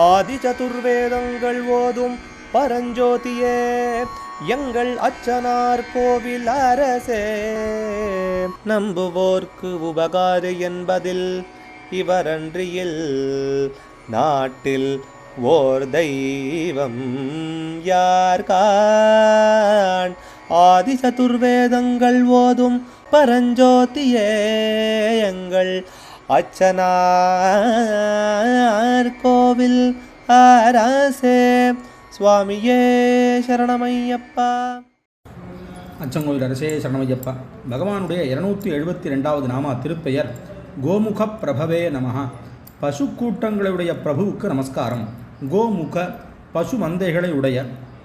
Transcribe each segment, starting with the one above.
ஆதி சதுர்வேதங்கள் ஓதும் பரஞ்சோதியே எங்கள் அச்சனார் கோவில் அரசே. நம்புவோர்க்கு உபகாரி என்பதில் இவரன்றியில் நாட்டில் ஓர் தெய்வம் யார்கான். ஆதி சதுர்வேதங்கள் ஓதும் பரஞ்சோதியே எங்கள் அச்சனார் கோவில் அரசே. சுவாமியே சரணமையப்பா. அச்சங்கோவில் அரசே சரணமையப்பா. பகவானுடைய 272வது நாமா திருப்பெயர் கோமுக பிரபவே நமஹ. பசு கூட்டங்களுடைய பிரபுவுக்கு நமஸ்காரம். கோமுக பசு மந்தைகளை உடைய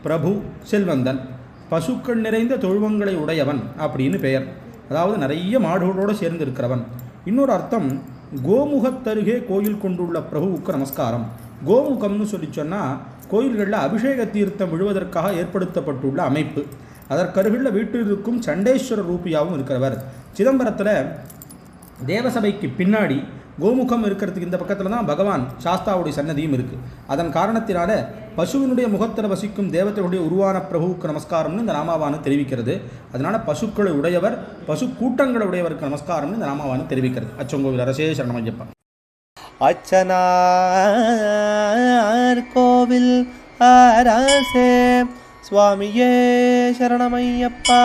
பிரபு செல்வந்தன், பசுக்கள் நிறைந்த தொழுவங்களை உடையவன் அப்படின்னு பெயர். அதாவது நிறைய மாடுகளோடு சேர்ந்து இருக்கிறவன். இன்னொரு அர்த்தம் கோமுகத்தருகே கோயில் கொண்டுள்ள பிரபுவுக்கு நமஸ்காரம். கோமுகம்னு சொல்லி சொன்னால் கோயில்களில் அபிஷேக தீர்த்தம் விழுவதற்காக ஏற்படுத்தப்பட்டுள்ள அமைப்பு. அதற்கருகில் வீட்டில் இருக்கும் சண்டேஸ்வர ரூபியாகவும் இருக்கிறவர். சிதம்பரத்தில் தேவசபைக்கு பின்னாடி கோமுகம் இருக்கிறதுக்கு இந்த பக்கத்தில் தான் பகவான் சாஸ்தாவுடைய சன்னதியும் இருக்குது. அதன் காரணத்தினால பசுவினுடைய முகத்தில் வசிக்கும் தேவதையுடைய உருவான பிரபுவுக்கு நமஸ்காரம்னு இந்த நாமாவானு தெரிவிக்கிறது. அதனால் பசுக்களை உடையவர், பசு கூட்டங்களை உடையவருக்கு நமஸ்காரம்னு இந்த நாமாவானு தெரிவிக்கிறது. அச்சங்கோவில் அரசே சரணமையப்பா. அச்சனார் கோவில் அரசே. சுவாமியே சரணமையப்பா.